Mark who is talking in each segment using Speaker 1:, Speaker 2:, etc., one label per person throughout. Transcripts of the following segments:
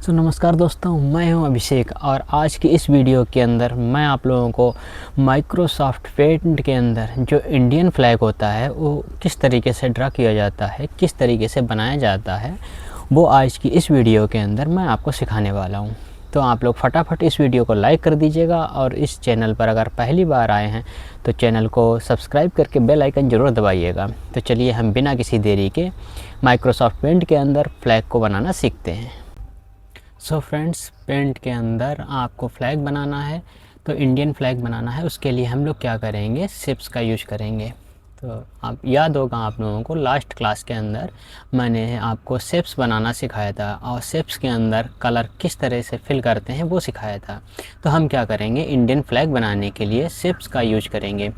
Speaker 1: नमस्कार दोस्तों, मैं हूं अभिषेक और आज की इस वीडियो के अंदर मैं आप लोगों को माइक्रोसॉफ्ट पेंट के अंदर जो इंडियन फ्लैग होता है वो किस तरीके से ड्रा किया जाता है, किस तरीके से बनाया जाता है, वो आज की इस वीडियो के अंदर मैं आपको सिखाने वाला हूं। तो आप लोग फटाफट इस वीडियो को लाइक कर दीजिएगा और इस चैनल पर अगर पहली बार आए हैं तो चैनल को सब्सक्राइब करके बेल आइकन ज़रूर दबाइएगा। तो चलिए हम बिना किसी देरी के माइक्रोसॉफ्ट पेंट के अंदर फ्लैग को बनाना सीखते हैं। फ्रेंड्स, पेंट के अंदर आपको फ्लैग बनाना है तो इंडियन फ्लैग बनाना है। उसके लिए हम लोग क्या करेंगे, शिप्स का यूज करेंगे। तो आप याद होगा आप लोगों को लास्ट क्लास के अंदर मैंने आपको शेप्स बनाना सिखाया था और शेप्स के अंदर कलर किस तरह से फिल करते हैं वो सिखाया था। तो हम क्या करेंगे, इंडियन फ्लैग बनाने के लिए शेप्स का यूज करेंगे।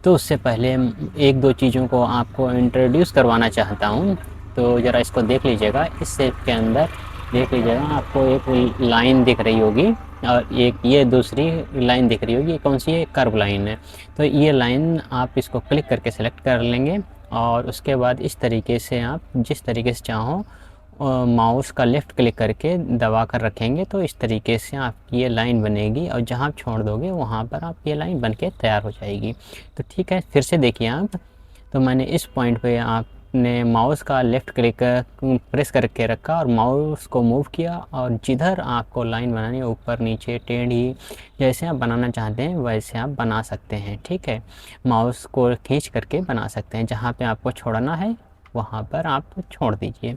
Speaker 1: तो उससे पहले एक दो चीज़ों को आपको इंट्रोड्यूस करवाना चाहता हूँ। तो ज़रा इसको देख लीजिएगा। इस शेप के अंदर देख लीजिएगा, आपको एक लाइन दिख रही होगी और एक ये दूसरी लाइन दिख रही होगी। ये कौन सी है, कर्व लाइन है। तो ये लाइन आप इसको क्लिक करके सेलेक्ट कर लेंगे और उसके बाद इस तरीके से आप जिस तरीके से चाहो माउस का लेफ़्ट क्लिक करके दबा कर रखेंगे तो इस तरीके से आपकी ये लाइन बनेगी और जहाँ आप छोड़ दोगे वहाँ पर आप ये लाइन बनके तैयार हो जाएगी। तो ठीक है, फिर से देखिए आप। तो मैंने इस पॉइंट पे आपने माउस का लेफ़्ट क्लिक प्रेस करके रखा और माउस को मूव किया और जिधर आपको लाइन बनानी है, ऊपर नीचे टेढ़ी, जैसे आप बनाना चाहते हैं वैसे आप बना सकते हैं। ठीक है, माउस को खींच करके बना सकते हैं। जहाँ पे आपको छोड़ना है वहाँ पर आप छोड़ दीजिए।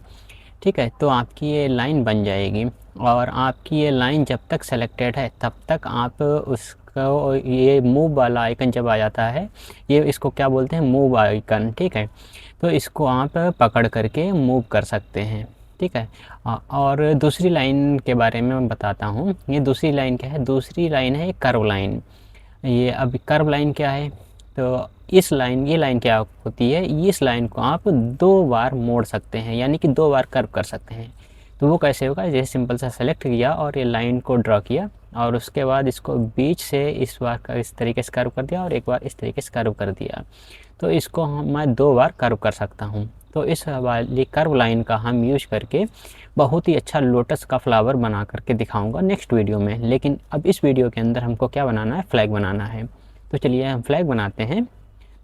Speaker 1: ठीक है, तो आपकी ये लाइन बन जाएगी और आपकी ये लाइन जब तक सेलेक्टेड है तब तक आप उसको ये मूव वाला आइकन जब आ जाता है, ये इसको क्या बोलते हैं, मूव आइकन। ठीक है, तो इसको आप पकड़ करके मूव कर सकते हैं। ठीक है, और दूसरी लाइन के बारे में मैं बताता हूँ। ये दूसरी लाइन क्या है, दूसरी लाइन है कर्व लाइन। ये अब कर्व लाइन क्या है, तो इस लाइन, ये लाइन क्या होती है, इस लाइन को आप दो बार मोड़ सकते हैं, यानी कि दो बार कर्व कर सकते हैं। तो वो कैसे होगा, जैसे सिंपल सा सेलेक्ट किया और ये लाइन को ड्रा किया और उसके बाद इसको बीच से इस बार का इस तरीके से कर्व कर दिया और एक बार इस तरीके से कर्व कर दिया। तो इसको मैं दो बार कर्व कर सकता हूँ। तो इस वाली कर्व लाइन का हम यूज करके बहुत ही अच्छा लोटस का फ्लावर बना करके दिखाऊंगा नेक्स्ट वीडियो में। लेकिन अब इस वीडियो के अंदर हमको क्या बनाना है, फ्लैग बनाना है। तो चलिए हम फ्लैग बनाते हैं।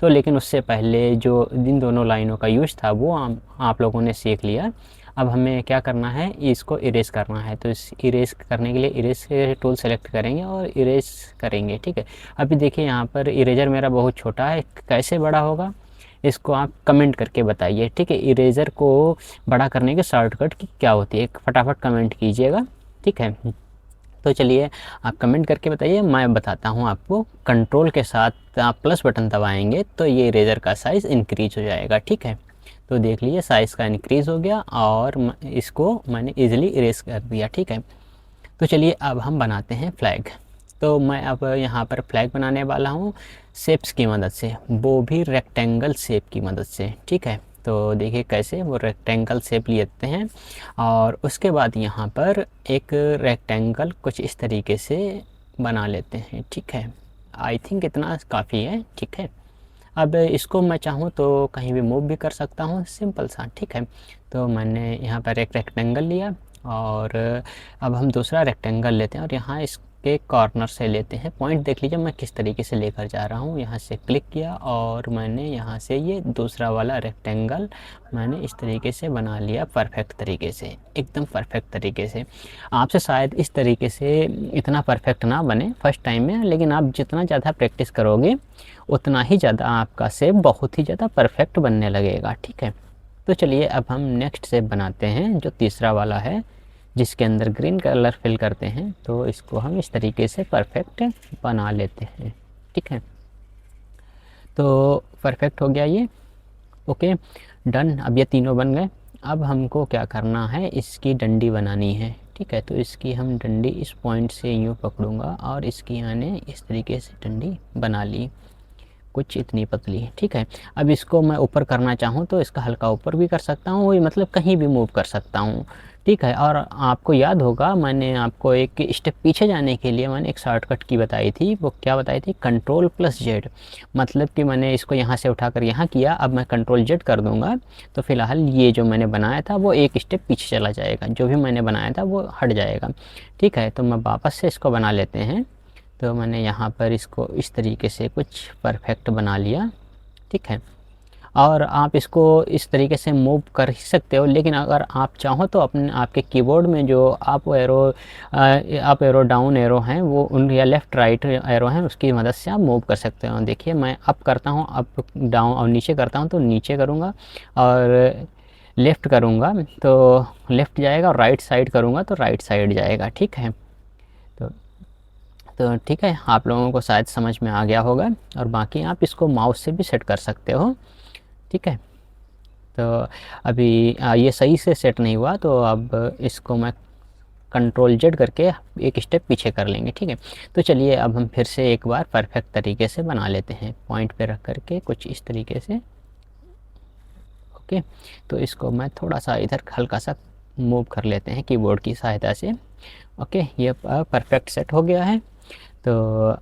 Speaker 1: तो लेकिन उससे पहले जो जिन दोनों लाइनों का यूज था वो आप लोगों ने सीख लिया। अब हमें क्या करना है, इसको इरेज करना है। तो इस इरेज करने के लिए इरेज टूल सेलेक्ट करेंगे और इरेज करेंगे। ठीक है, अभी देखिए यहाँ पर इरेजर मेरा बहुत छोटा है, कैसे बड़ा होगा इसको आप कमेंट करके बताइए। ठीक है, इरेजर को बड़ा करने के शॉर्टकट की क्या होती है, फटाफट कमेंट कीजिएगा। ठीक है, तो चलिए आप कमेंट करके बताइए, मैं बताता हूँ आपको। कंट्रोल के साथ आप प्लस बटन दबाएंगे तो ये इरेज़र का साइज़ इंक्रीज हो जाएगा। ठीक है, तो देख लीजिए साइज़ का इंक्रीज़ हो गया और इसको मैंने इजीली इरेज कर दिया। ठीक है, तो चलिए अब हम बनाते हैं फ्लैग। तो मैं अब यहाँ पर फ्लैग बनाने वाला हूँ शेप्स की मदद से, वो भी रेक्टेंगल शेप की मदद से। ठीक है, तो देखिए कैसे वो रेक्टेंगल शेप लेते हैं और उसके बाद यहाँ पर एक रेक्टेंगल कुछ इस तरीके से बना लेते हैं। ठीक है, आई थिंक इतना काफ़ी है। ठीक है, अब इसको मैं चाहूँ तो कहीं भी मूव भी कर सकता हूँ, सिंपल सा। ठीक है, तो मैंने यहाँ पर एक रेक्टेंगल लिया और अब हम दूसरा रेक्टेंगल लेते हैं और यहाँ इसके कॉर्नर से लेते हैं। पॉइंट देख लीजिए मैं किस तरीके से लेकर जा रहा हूँ। यहाँ से क्लिक किया और मैंने यहाँ से ये दूसरा वाला रेक्टेंगल मैंने इस तरीके से बना लिया, परफेक्ट तरीके से, एकदम परफेक्ट तरीके से। आपसे शायद इस तरीके से इतना परफेक्ट ना बने फर्स्ट टाइम में, लेकिन आप जितना ज़्यादा प्रैक्टिस करोगे उतना ही ज़्यादा आपका शेप बहुत ही ज़्यादा परफेक्ट बनने लगेगा। ठीक है, तो चलिए अब हम नेक्स्ट शेप बनाते हैं जो तीसरा वाला है, जिसके अंदर ग्रीन कलर फिल करते हैं। तो इसको हम इस तरीके से परफेक्ट बना लेते हैं। ठीक है, तो परफेक्ट हो गया ये, ओके डन। अब ये तीनों बन गए। अब हमको क्या करना है, इसकी डंडी बनानी है। ठीक है, तो इसकी हम डंडी इस पॉइंट से यूँ पकड़ूंगा और इसकी मैंने इस तरीके से डंडी बना ली, कुछ इतनी पतली। ठीक है, अब इसको मैं ऊपर करना चाहूँ तो इसका हल्का ऊपर भी कर सकता हूँ, मतलब कहीं भी मूव कर सकता हूँ। ठीक है। और आपको याद होगा मैंने आपको एक स्टेप पीछे जाने के लिए मैंने एक शॉर्टकट की बताई थी, वो क्या बताई थी, कंट्रोल प्लस जेड। मतलब कि मैंने इसको यहाँ से उठाकर यहाँ किया, अब मैं कंट्रोल जेड कर दूँगा तो फ़िलहाल ये जो मैंने बनाया था वो एक स्टेप पीछे चला जाएगा, जो भी मैंने बनाया था वो हट जाएगा। ठीक है, तो मैं वापस से इसको बना लेते हैं। तो मैंने यहाँ पर इसको इस तरीके से कुछ परफेक्ट बना लिया। ठीक है, और आप इसको इस तरीके से मूव कर ही सकते हो, लेकिन अगर आप चाहो तो अपने आपके कीबोर्ड में जो अप एरो डाउन एरो हैं वो उन, या लेफ़्ट राइट एरो हैं, उसकी मदद से आप मूव कर सकते हो। देखिए मैं अप करता हूँ अप डाउन, और नीचे करता हूँ तो नीचे करूँगा, और लेफ़्ट करूँगा तो लेफ़्ट जाएगा, और राइट साइड करूँगा तो राइट साइड जाएगा। ठीक है, तो ठीक है, आप लोगों को शायद समझ में आ गया होगा। और बाकी आप इसको माउस से भी सेट कर सकते हो। ठीक है, तो अभी ये सही से सेट नहीं हुआ, तो अब इसको मैं कंट्रोल जेड करके एक स्टेप पीछे कर लेंगे। ठीक है, तो चलिए अब हम फिर से एक बार परफेक्ट तरीके से बना लेते हैं, पॉइंट पे रख करके कुछ इस तरीके से। ओके, तो इसको मैं थोड़ा सा इधर हल्का सा मूव कर लेते हैं कीबोर्ड की सहायता से। ओके, ये परफेक्ट सेट हो गया है। तो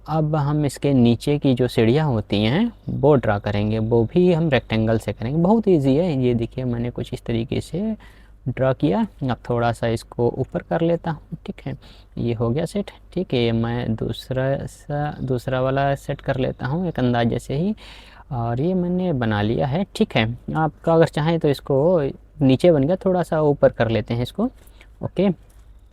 Speaker 1: अब हम इसके नीचे की जो सीढ़ियाँ होती हैं वो ड्रा करेंगे, वो भी हम रेक्टेंगल से करेंगे। बहुत इजी है, ये देखिए मैंने कुछ इस तरीके से ड्रा किया। अब थोड़ा सा इसको ऊपर कर लेता हूँ। ठीक है, ये हो गया सेट। ठीक है, मैं दूसरा वाला सेट कर लेता हूँ एक अंदाजे से ही, और ये मैंने बना लिया है। ठीक है, आपका अगर चाहें तो इसको नीचे बन गया, थोड़ा सा ऊपर कर लेते हैं इसको। ओके,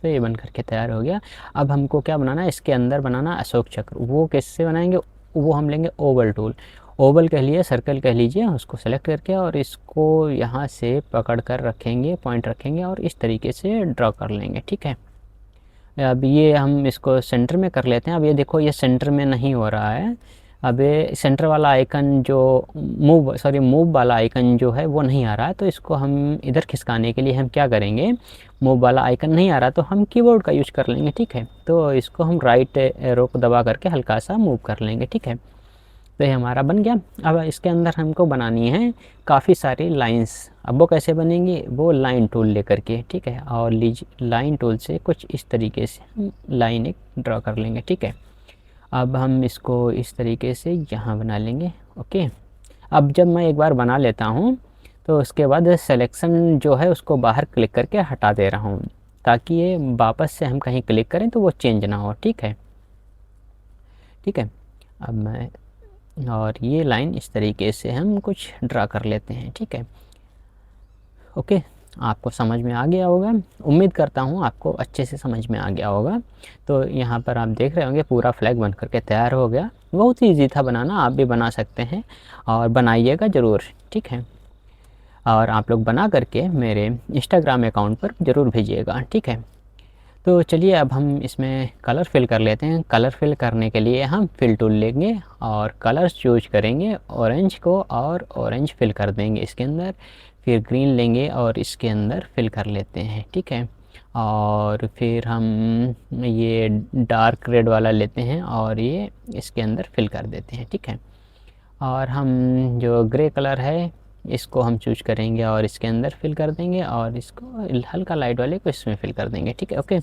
Speaker 1: तो ये बन करके तैयार हो गया। अब हमको क्या बनाना है, इसके अंदर बनाना अशोक चक्र। वो कैसे बनाएंगे, वो हम लेंगे ओवल टूल। ओवल कह लिए, सर्कल कह लीजिए, उसको सेलेक्ट करके और इसको यहाँ से पकड़ कर रखेंगे, पॉइंट रखेंगे और इस तरीके से ड्रॉ कर लेंगे। ठीक है, अब ये हम इसको सेंटर में कर लेते हैं। अब ये देखो ये सेंटर में नहीं हो रहा है। अब ये सेंटर वाला आइकन जो मूव वाला आइकन जो है वो नहीं आ रहा है, तो इसको हम इधर खिसकाने के लिए हम क्या करेंगे, मूव वाला आइकन नहीं आ रहा तो हम कीबोर्ड का यूज कर लेंगे। ठीक है, तो इसको हम राइट एरो को दबा करके हल्का सा मूव कर लेंगे। ठीक है, तो ये हमारा बन गया। अब इसके अंदर हमको बनानी है काफ़ी सारी लाइंस। अब वो कैसे बनेंगी, वो लाइन टूल लेकर के। ठीक है, और लाइन टूल से कुछ इस तरीके से हम लाइन एक ड्रा कर लेंगे। ठीक है, अब हम इसको इस तरीके से यहाँ बना लेंगे। ओके, अब जब मैं एक बार बना लेता हूँ तो उसके बाद सिलेक्शन जो है उसको बाहर क्लिक करके हटा दे रहा हूँ, ताकि ये वापस से हम कहीं क्लिक करें तो वो चेंज ना हो। ठीक है, अब मैं, और ये लाइन इस तरीके से हम कुछ ड्रा कर लेते हैं। ठीक है, ओके, आपको समझ में आ गया होगा, उम्मीद करता हूँ आपको अच्छे से समझ में आ गया होगा। तो यहाँ पर आप देख रहे होंगे पूरा फ्लैग बन करके तैयार हो गया। बहुत ही ईजी था बनाना, आप भी बना सकते हैं और बनाइएगा ज़रूर। ठीक है, और आप लोग बना करके मेरे इंस्टाग्राम अकाउंट पर ज़रूर भेजिएगा। ठीक है, तो चलिए अब हम इसमें कलर फिल कर लेते हैं। कलर फिल करने के लिए हम फिल टूल लेंगे और कलर्स चूज करेंगे ऑरेंज को, और ऑरेंज फिल कर देंगे इसके अंदर। फिर ग्रीन लेंगे और इसके अंदर फिल कर लेते हैं। ठीक है, और फिर हम ये डार्क रेड वाला लेते हैं और ये इसके अंदर फिल कर देते हैं। ठीक है, और हम जो ग्रे कलर है इसको हम चूज करेंगे और इसके अंदर फिल कर देंगे, और इसको हल्का लाइट वाले को इसमें फिल कर देंगे। ठीक है, ओके,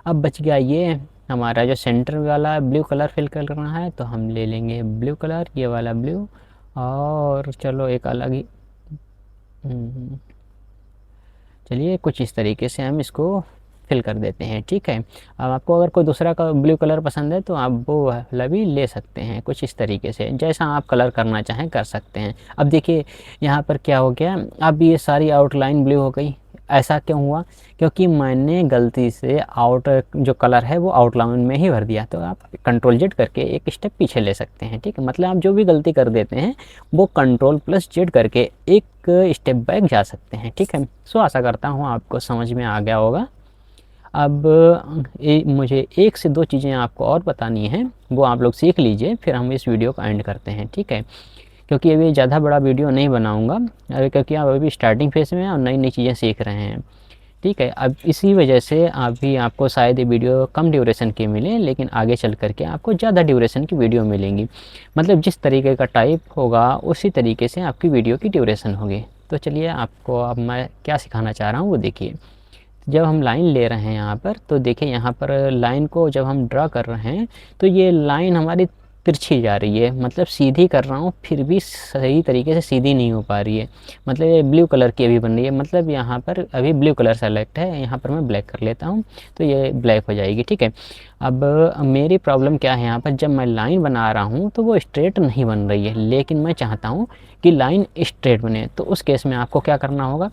Speaker 1: अब बच गया ये हमारा जो सेंटर वाला ब्लू कलर फिल करना है, तो हम ले लेंगे ब्लू कलर, ये वाला ब्लू, और चलो एक अलग ही चलिए कुछ इस तरीके से हम इसको फिल कर देते हैं। ठीक है, अब आपको अगर कोई दूसरा का ब्लू कलर पसंद है तो आप वो वाला भी ले सकते हैं। कुछ इस तरीके से जैसा आप कलर करना चाहें कर सकते हैं। अब देखिए यहाँ पर क्या हो गया, अब ये सारी आउटलाइन ब्लू हो गई। ऐसा क्यों हुआ, क्योंकि मैंने गलती से जो कलर है वो आउटलाइन में ही भर दिया। तो आप कंट्रोल जेड करके एक स्टेप पीछे ले सकते हैं। ठीक है, मतलब आप जो भी गलती कर देते हैं वो कंट्रोल प्लस जेड करके एक स्टेप बैक जा सकते हैं। ठीक है, सो आशा करता हूँ आपको समझ में आ गया होगा। अब मुझे एक से दो चीज़ें आपको और बतानी है, वो आप लोग सीख लीजिए, फिर हम इस वीडियो को एंड करते हैं। ठीक है, क्योंकि अभी ज़्यादा बड़ा वीडियो नहीं बनाऊंगा क्योंकि आप अभी स्टार्टिंग फेज में हैं और नई नई चीज़ें सीख रहे हैं। ठीक है, अब इसी वजह से अभी आपको शायद ये वीडियो कम ड्यूरेशन की मिले, लेकिन आगे चल करके आपको ज़्यादा ड्यूरेशन की वीडियो मिलेंगी। मतलब जिस तरीके का टाइप होगा उसी तरीके से आपकी वीडियो की ड्यूरेशन होगी। तो चलिए आपको अब मैं क्या सिखाना चाह रहा हूँ वो देखिए। जब हम लाइन ले रहे हैं यहाँ पर, तो देखिए यहाँ पर लाइन को जब हम ड्रा कर रहे हैं तो ये लाइन हमारी तिरछी जा रही है, मतलब सीधी कर रहा हूँ फिर भी सही तरीके से सीधी नहीं हो पा रही है। मतलब ये ब्लू कलर की अभी बन रही है, मतलब यहाँ पर अभी ब्लू कलर सेलेक्ट है, यहाँ पर मैं ब्लैक कर लेता हूँ तो ये ब्लैक हो जाएगी, ठीक है। अब मेरी प्रॉब्लम क्या है, यहाँ पर जब मैं लाइन बना रहा हूँ तो वो स्ट्रेट नहीं बन रही है, लेकिन मैं चाहता हूँ कि लाइन स्ट्रेट बने। तो उस केस में आपको क्या करना होगा,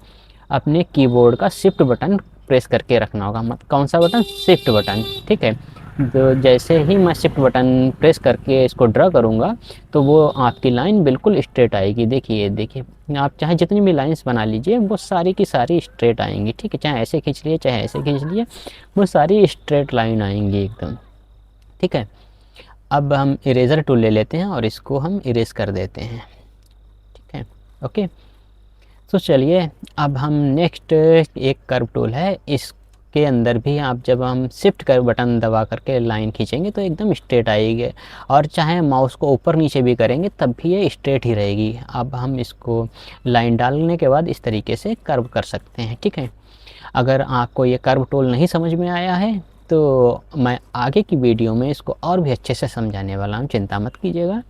Speaker 1: अपने कीबोर्ड का शिफ्ट बटन प्रेस करके रखना होगा। मत कौन सा बटन, शिफ्ट बटन, ठीक है। तो जैसे ही मैं शिफ्ट बटन प्रेस करके इसको ड्रा करूँगा तो वो आपकी लाइन बिल्कुल स्ट्रेट आएगी। देखिए देखिए, आप चाहे जितनी भी लाइंस बना लीजिए वो सारी की सारी स्ट्रेट आएंगी, ठीक है। चाहे ऐसे खींच लिए चाहे ऐसे खींच लिए, वो सारी स्ट्रेट लाइन आएंगी एकदम, ठीक है। अब हम इरेज़र टूल ले लेते हैं और इसको हम इरेज कर देते हैं, ठीक है, ओके। तो चलिए अब हम नेक्स्ट एक कर्व टूल है, इसके अंदर भी आप जब हम शिफ्ट कर बटन दबा करके लाइन खींचेंगे तो एकदम स्ट्रेट आएगी, और चाहे माउस को ऊपर नीचे भी करेंगे तब भी ये स्ट्रेट ही रहेगी। अब हम इसको लाइन डालने के बाद इस तरीके से कर्व कर सकते हैं, ठीक है। अगर आपको ये कर्व टूल नहीं समझ में आया है तो मैं आगे की वीडियो में इसको और भी अच्छे से समझाने वाला हूँ, चिंता मत कीजिएगा,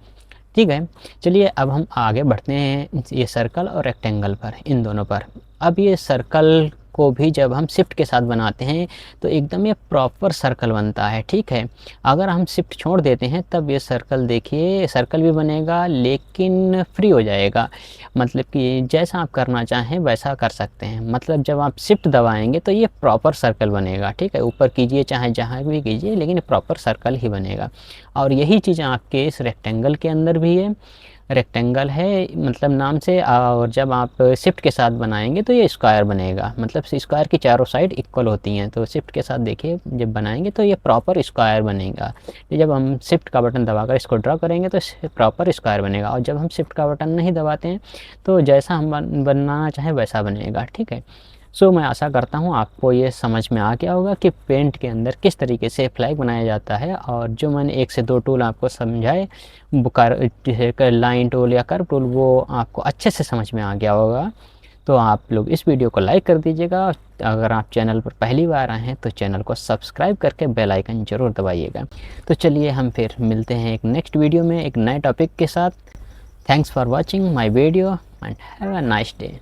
Speaker 1: ठीक है। चलिए अब हम आगे बढ़ते हैं ये सर्कल और रेक्टेंगल पर, इन दोनों पर। अब ये सर्कल को भी जब हम शिफ्ट के साथ बनाते हैं तो एकदम ये प्रॉपर सर्कल बनता है, ठीक है। अगर हम शिफ्ट छोड़ देते हैं तब ये सर्कल, देखिए सर्कल भी बनेगा लेकिन फ्री हो जाएगा, मतलब कि जैसा आप करना चाहें वैसा कर सकते हैं। मतलब जब आप शिफ्ट दबाएंगे तो ये प्रॉपर सर्कल बनेगा, ठीक है। ऊपर कीजिए चाहे जहाँ भी कीजिए, लेकिन प्रॉपर सर्कल ही बनेगा। और यही चीज़ आपके इस रेक्टेंगल के अंदर भी है। रेक्टेंगल है मतलब नाम से, और जब आप शिफ्ट के साथ बनाएंगे तो ये स्क्वायर बनेगा, मतलब स्क्वायर की चारों साइड इक्वल होती हैं। तो शिफ्ट के साथ देखिए जब बनाएंगे तो ये प्रॉपर स्क्वायर बनेगा। जब हम शिफ्ट का बटन दबाकर इसको ड्रा करेंगे तो प्रॉपर स्क्वायर बनेगा, और जब हम शिफ्ट का बटन नहीं दबाते हैं तो जैसा हम बनाना चाहें वैसा बनेगा, ठीक है। सो मैं आशा करता हूँ आपको ये समझ में आ गया होगा कि पेंट के अंदर किस तरीके से फ्लैग बनाया जाता है। और जो मैंने 1 से 2 टूल आपको समझाए, लाइन टूल या कर्व टूल, वो आपको अच्छे से समझ में आ गया होगा। तो आप लोग इस वीडियो को लाइक कर दीजिएगा। अगर आप चैनल पर पहली बार आए हैं तो चैनल को सब्सक्राइब करके बेल आइकन ज़रूर दबाइएगा। तो चलिए हम फिर मिलते हैं एक नेक्स्ट वीडियो में एक नए टॉपिक के साथ। Thanks for watching my video and have a nice day.